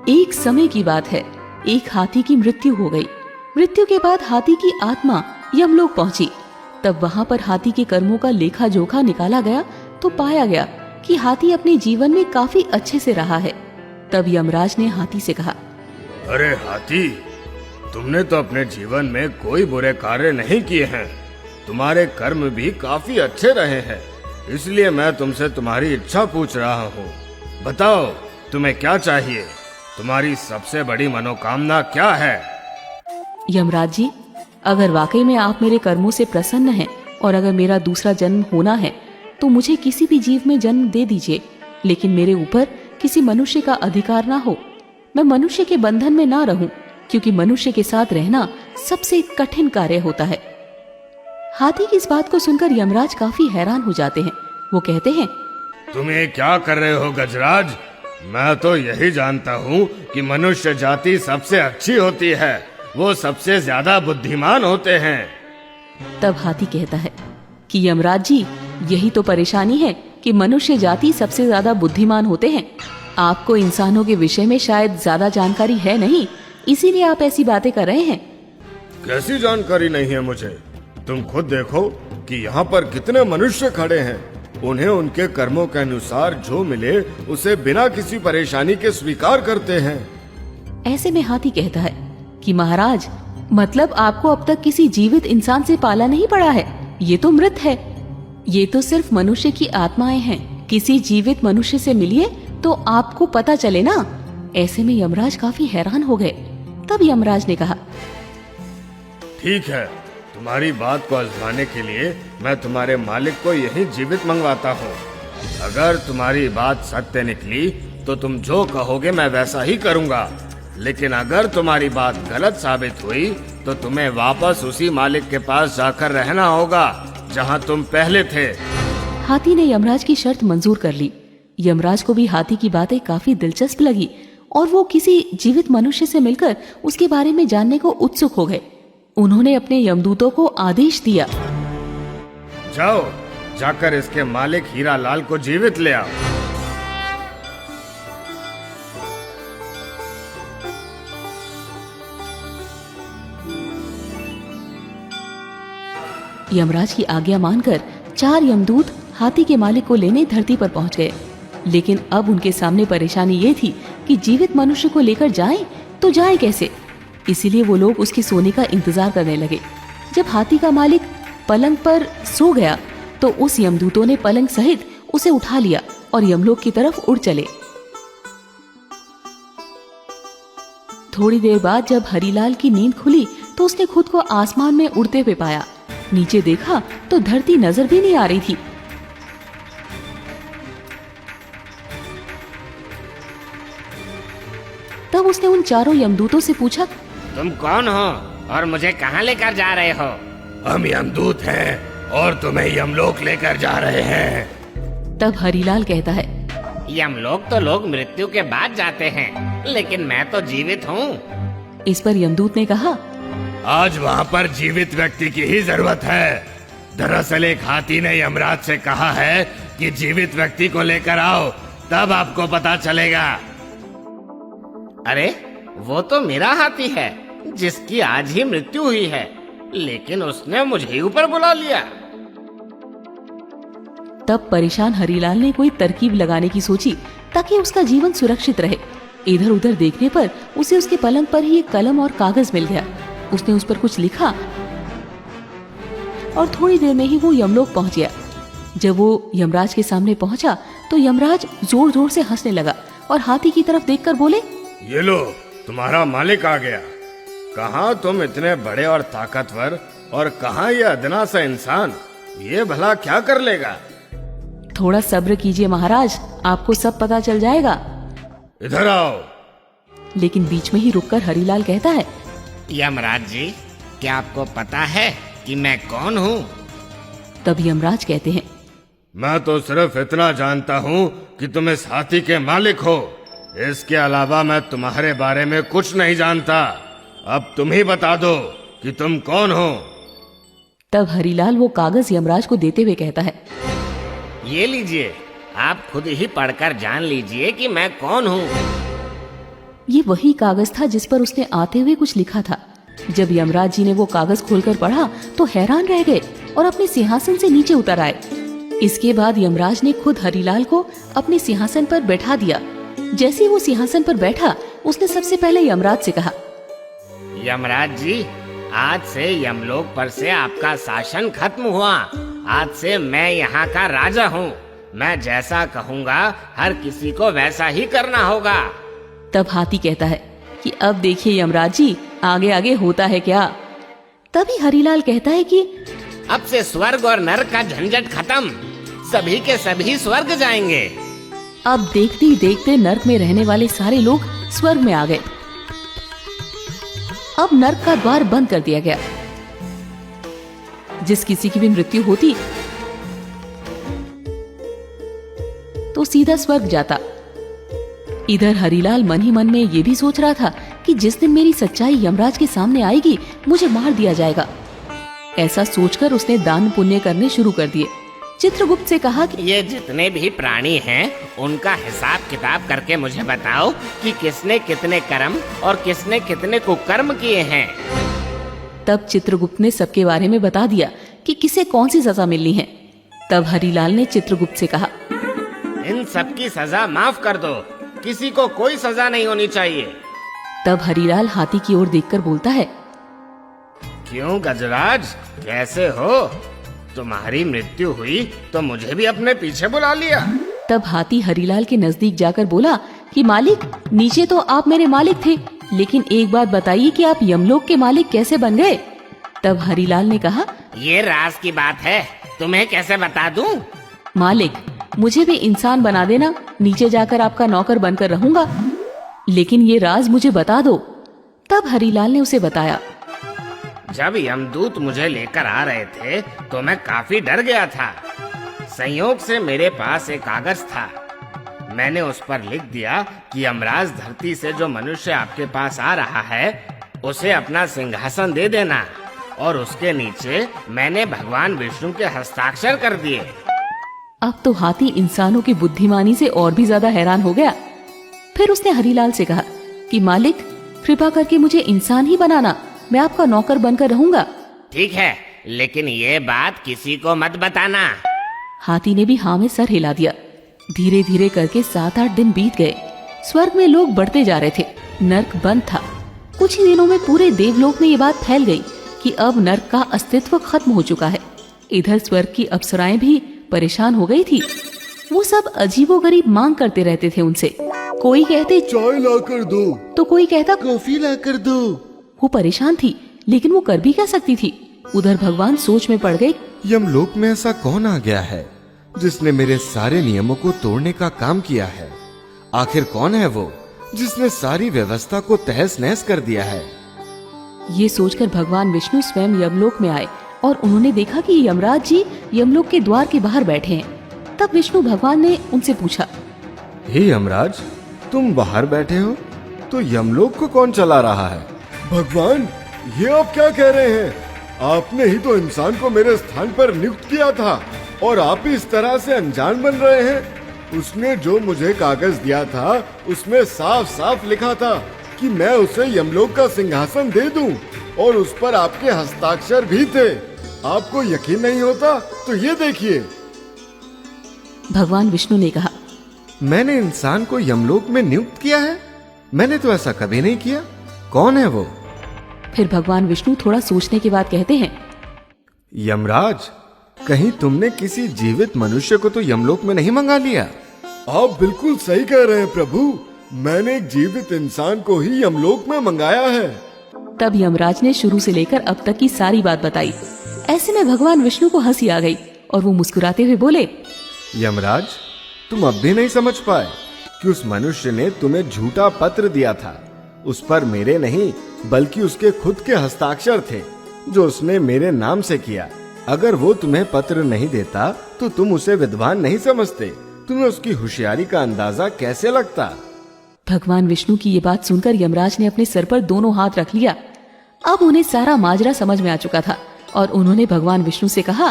एक समय की बात है, एक हाथी की मृत्यु हो गई। मृत्यु के बाद हाथी की आत्मा यमलोक पहुंची। तब वहां पर हाथी के कर्मों का लेखा जोखा निकाला गया तो पाया गया कि हाथी अपने जीवन में काफी अच्छे से रहा है। तब यमराज ने हाथी से कहा, अरे हाथी, तुमने तो अपने जीवन में कोई बुरे कार्य नहीं किए हैं। तुम्हारे कर्म भी काफी अच्छे रहे हैं, इसलिए मैं तुमसे तुम्हारी इच्छा पूछ रहा हूँ। बताओ, तुम्हें क्या चाहिए? तुम्हारी सबसे बड़ी मनोकामना क्या है? यमराज जी, अगर वाकई में आप मेरे कर्मों से प्रसन्न हैं और अगर मेरा दूसरा जन्म होना है तो मुझे किसी भी जीव में जन्म दे दीजिए, लेकिन मेरे ऊपर किसी मनुष्य का अधिकार ना हो। मैं मनुष्य के बंधन में ना रहूं, क्योंकि मनुष्य के साथ रहना सबसे कठिन कार्य होता है। हाथी की इस बात को सुनकर यमराज काफी हैरान हो जाते हैं। वो कहते हैं, तुम ये क्या कर रहे हो गजराज? मैं तो यही जानता हूँ कि मनुष्य जाति सबसे अच्छी होती है, वो सबसे ज्यादा बुद्धिमान होते हैं। तब हाथी कहता है कि यमराज जी, यही तो परेशानी है कि मनुष्य जाति सबसे ज्यादा बुद्धिमान होते हैं। आपको इंसानों के विषय में शायद ज्यादा जानकारी है नहीं, इसीलिए आप ऐसी बातें कर रहे हैं। कैसी जानकारी नहीं है मुझे? तुम खुद देखो कि यहाँ पर कितने मनुष्य खड़े हैं। उन्हें उनके कर्मों के अनुसार जो मिले उसे बिना किसी परेशानी के स्वीकार करते हैं। ऐसे में हाथी कहता है कि महाराज, मतलब आपको अब तक किसी जीवित इंसान से पाला नहीं पड़ा है? ये तो मृत है। ये तो सिर्फ मनुष्य की आत्माएं हैं। किसी जीवित मनुष्य से मिलिए तो आपको पता चले ना। ऐसे में यमराज काफी हैरान हो गए। तब यमराज ने कहा, ठीक है, तुम्हारी बात को आजमाने के लिए मैं तुम्हारे मालिक को यही जीवित मंगवाता हूँ। अगर तुम्हारी बात सत्य निकली तो तुम जो कहोगे मैं वैसा ही करूँगा, लेकिन अगर तुम्हारी बात गलत साबित हुई तो तुम्हें वापस उसी मालिक के पास जाकर रहना होगा जहाँ तुम पहले थे। हाथी ने यमराज की शर्त मंजूर कर ली। यमराज को भी हाथी की बातें काफी दिलचस्प लगी और वो किसी जीवित मनुष्य से मिलकर उसके बारे में जानने को उत्सुक हो गए। उन्होंने अपने यमदूतों को आदेश दिया, जाओ, जाकर इसके मालिक हीरा लाल को जीवित ले आओ। यमराज की आज्ञा मानकर 4 यमदूत हाथी के मालिक को लेने धरती पर पहुंच गए। लेकिन अब उनके सामने परेशानी ये थी कि जीवित मनुष्य को लेकर जाएं तो जाएं कैसे। इसीलिए वो लोग उसके सोने का इंतजार करने लगे। जब हाथी का मालिक पलंग पर सो गया तो उस यमदूतों ने पलंग सहित उसे उठा लिया और यमलोक की तरफ उड़ चले। थोड़ी देर बाद जब हरीलाल की नींद खुली तो उसने खुद को आसमान में उड़ते हुए पाया। नीचे देखा तो धरती नजर भी नहीं आ रही थी। तब उसने उन 4 यमदूतों से पूछा, तुम कौन हो और मुझे कहाँ लेकर जा रहे हो? हम यमदूत हैं और तुम्हें यमलोक लेकर जा रहे हैं। तब हरीलाल कहता है, यमलोक तो लोग मृत्यु के बाद जाते हैं, लेकिन मैं तो जीवित हूँ। इस पर यमदूत ने कहा, आज वहाँ पर जीवित व्यक्ति की ही जरूरत है। दरअसल एक हाथी ने यमराज से कहा है कि जीवित व्यक्ति को लेकर आओ, तब आपको पता चलेगा। अरे, वो तो मेरा हाथी है जिसकी आज ही मृत्यु हुई है, लेकिन उसने मुझे ही ऊपर बुला लिया। तब परेशान हरीलाल ने कोई तरकीब लगाने की सोची ताकि उसका जीवन सुरक्षित रहे। इधर उधर देखने पर उसे उसके पलंग पर ही एक कलम और कागज मिल गया। उसने उस पर कुछ लिखा और थोड़ी देर में ही वो यमलोक पहुंच गया। जब वो यमराज के सामने पहुंचा तो यमराज जोर जोर से हंसने लगा और हाथी की तरफ देखकर बोले, ये लो, तुम्हारा मालिक आ गया। कहाँ तुम इतने बड़े और ताकतवर और कहाँ ये अदना सा इंसान? ये भला क्या कर लेगा? थोड़ा सब्र कीजिए महाराज, आपको सब पता चल जाएगा। इधर आओ। लेकिन बीच में ही रुककर हरीलाल कहता है, यमराज जी, क्या आपको पता है कि मैं कौन हूँ? तब यमराज कहते हैं, मैं तो सिर्फ इतना जानता हूँ कि तुम इस हाथी के मालिक हो। इसके अलावा मैं तुम्हारे बारे में कुछ नहीं जानता। अब तुम ही बता दो कि तुम कौन हो। तब हरीलाल वो कागज यमराज को देते हुए कहता है, ये लीजिए, आप खुद ही पढ़कर जान लीजिए कि मैं कौन हूँ। ये वही कागज था जिस पर उसने आते हुए कुछ लिखा था। जब यमराज जी ने वो कागज खोलकर पढ़ा तो हैरान रह गए और अपने सिंहासन से नीचे उतर आए। इसके बाद यमराज ने खुद हरिलाल को अपने सिंहासन पर बैठा दिया। जैसे ही वो सिंहासन पर बैठा, उसने सबसे पहले यमराज से कहा, यमराज जी, आज से यमलोक पर से आपका शासन खत्म हुआ। आज से मैं यहाँ का राजा हूँ। मैं जैसा कहूँगा हर किसी को वैसा ही करना होगा। तब हाथी कहता है कि अब देखिए यमराज जी, आगे आगे होता है क्या। तभी हरिलाल कहता है कि अब से स्वर्ग और नरक का झंझट खत्म, सभी के सभी स्वर्ग जाएंगे। अब देखते ही देखते नर्क में रहने वाले सारे लोग स्वर्ग में आ गए। अब नर्क का द्वार बंद कर दिया गया। जिस किसी की भी मृत्यु होती तो सीधा स्वर्ग जाता। इधर हरिलाल मन ही मन में ये भी सोच रहा था कि जिस दिन मेरी सच्चाई यमराज के सामने आएगी, मुझे मार दिया जाएगा। ऐसा सोचकर उसने दान पुण्य करने शुरू कर दिए। चित्रगुप्त से कहा कि ये जितने भी प्राणी हैं, उनका हिसाब किताब करके मुझे बताओ कि किसने कितने कर्म और किसने कितने कुकर्म किए हैं। तब चित्रगुप्त ने सबके बारे में बता दिया कि किसे कौन सी सजा मिलनी है। तब हरिलाल ने चित्रगुप्त से कहा, इन सब की सजा माफ कर दो, किसी को कोई सजा नहीं होनी चाहिए। तब हरिलाल हाथी की ओर देखकर बोलता है, क्यों गजराज, कैसे हो? तुम्हारी मृत्यु हुई तो मुझे भी अपने पीछे बुला लिया। तब हाथी हरिलाल के नजदीक जाकर बोला कि मालिक, नीचे तो आप मेरे मालिक थे, लेकिन एक बात बताइए कि आप यमलोक के मालिक कैसे बन गए? तब हरिलाल ने कहा, ये राज की बात है, तुम्हें कैसे बता दूं? मालिक, मुझे भी इंसान बना देना, नीचे जाकर आपका नौकर बनकर रहूंगा, लेकिन ये राज मुझे बता दो। तब हरिलाल ने उसे बताया। जब यमदूत मुझे लेकर आ रहे थे तो मैं काफी डर गया था। संयोग से मेरे पास एक कागज था। मैंने उस पर लिख दिया कि यमराज धरती से जो मनुष्य आपके पास आ रहा है, उसे अपना सिंहासन दे देना, और उसके नीचे मैंने भगवान विष्णु के हस्ताक्षर कर दिए। अब तो हाथी इंसानों की बुद्धिमानी से और भी ज्यादा हैरान हो गया। फिर उसने हरिलाल से कहा कि मालिक, कृपा करके मुझे इंसान ही बनाना, मैं आपका नौकर बनकर रहूंगा। ठीक है, लेकिन ये बात किसी को मत बताना। हाथी ने भी हाँ में सर हिला दिया। धीरे धीरे करके 7-8 दिन बीत गए। स्वर्ग में लोग बढ़ते जा रहे थे, नर्क बंद था। कुछ ही दिनों में पूरे देवलोक में ये बात फैल गई कि अब नर्क का अस्तित्व खत्म हो चुका है। इधर स्वर्ग की अप्सराएं भी परेशान हो गई थी। वो सब अजीबोगरीब मांग करते रहते थे उनसे। कोई कहते चाय लाकर दो, तो कोई कहता कॉफी लाकर दो। वो परेशान थी, लेकिन वो कर भी क्या सकती थी। उधर भगवान सोच में पड़ गए। यमलोक में ऐसा कौन आ गया है जिसने मेरे सारे नियमों को तोड़ने का काम किया है? आखिर कौन है वो जिसने सारी व्यवस्था को तहस नहस कर दिया है? ये सोचकर भगवान विष्णु स्वयं यमलोक में आए और उन्होंने देखा कि यमराज जी यमलोक के द्वार के बाहर बैठे हैं। तब विष्णु भगवान ने उनसे पूछा, हे यमराज, तुम बाहर बैठे हो तो यमलोक को कौन चला रहा है? भगवान, ये आप क्या कह रहे हैं? आपने ही तो इंसान को मेरे स्थान पर नियुक्त किया था और आप ही इस तरह से अनजान बन रहे हैं। उसने जो मुझे कागज दिया था उसमें साफ साफ लिखा था कि मैं उसे यमलोक का सिंहासन दे दूं, और उस पर आपके हस्ताक्षर भी थे। आपको यकीन नहीं होता तो ये देखिए। भगवान विष्णु ने कहा, मैंने इंसान को यमलोक में नियुक्त किया है? मैंने तो ऐसा कभी नहीं किया। कौन है वो? फिर भगवान विष्णु थोड़ा सोचने के बाद कहते हैं, यमराज, कहीं तुमने किसी जीवित मनुष्य को तो यमलोक में नहीं मंगा लिया? आप बिल्कुल सही कह रहे हैं प्रभु, मैंने एक जीवित इंसान को ही यमलोक में मंगाया है। तब यमराज ने शुरू से लेकर अब तक की सारी बात बताई। ऐसे में भगवान विष्णु को हंसी आ गई और वो मुस्कुराते हुए बोले, यमराज, तुम अब भी नहीं समझ पाए कि उस मनुष्य ने तुम्हें झूठा पत्र दिया था। उस पर मेरे नहीं बल्कि उसके खुद के हस्ताक्षर थे जो उसने मेरे नाम से किया। अगर वो तुम्हें पत्र नहीं देता तो तुम उसे विद्वान नहीं समझते। तुम्हें उसकी होशियारी का अंदाजा कैसे लगता? भगवान विष्णु की ये बात सुनकर यमराज ने अपने सर पर दोनों हाथ रख लिया। अब उन्हें सारा माजरा समझ में आ चुका था और उन्होंने भगवान विष्णु से कहा,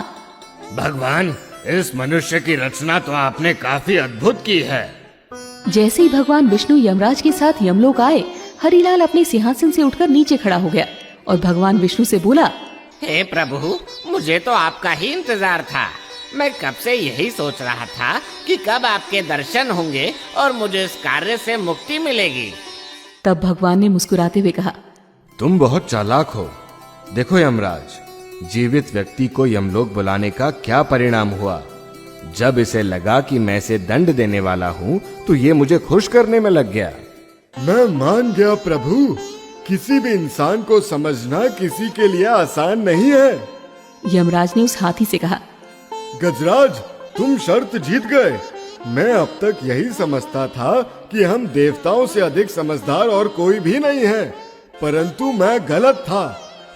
भगवान, इस मनुष्य की रचना तो आपने काफी अद्भुत की है। जैसे ही भगवान विष्णु यमराज के साथ यमलोक आए, हरिलाल अपने सिंहासन से उठकर नीचे खड़ा हो गया और भगवान विष्णु से बोला, हे प्रभु, मुझे तो आपका ही इंतजार था। मैं कब से यही सोच रहा था कि कब आपके दर्शन होंगे और मुझे इस कार्य से मुक्ति मिलेगी। तब भगवान ने मुस्कुराते हुए कहा, तुम बहुत चालाक हो। देखो यमराज, जीवित व्यक्ति को यमलोक बुलाने का क्या परिणाम हुआ। जब इसे लगा कि मैं इसे दंड देने वाला हूँ तो ये मुझे खुश करने में लग गया। मैं मान गया प्रभु, किसी भी इंसान को समझना किसी के लिए आसान नहीं है। यमराज ने उस हाथी से कहा, गजराज, तुम शर्त जीत गए। मैं अब तक यही समझता था कि हम देवताओं से अधिक समझदार और कोई भी नहीं है, परंतु मैं गलत था।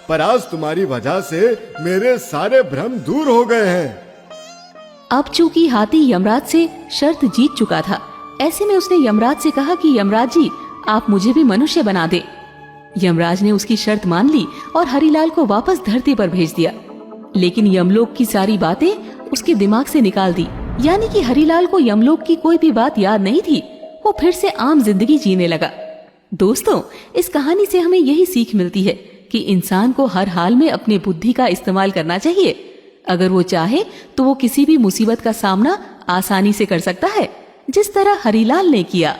पर आज तुम्हारी वजह से मेरे सारे भ्रम दूर हो गए हैं। अब चूंकि हाथी यमराज से शर्त जीत चुका था, ऐसे में उसने यमराज से कहा कि यमराज जी, आप मुझे भी मनुष्य बना दे। यमराज ने उसकी शर्त मान ली और हरिलाल को वापस धरती पर भेज दिया। लेकिन यमलोक की सारी बातें उसके दिमाग से निकाल दी, यानी कि हरिलाल को यमलोक की कोई भी बात याद नहीं थी। वो फिर से आम जिंदगी जीने लगा। दोस्तों, इस कहानी से हमें यही सीख मिलती है कि इंसान को हर हाल में अपनी बुद्धि का इस्तेमाल करना चाहिए। अगर वो चाहे तो वो किसी भी मुसीबत का सामना आसानी से कर सकता है, जिस तरह हरिलाल ने किया।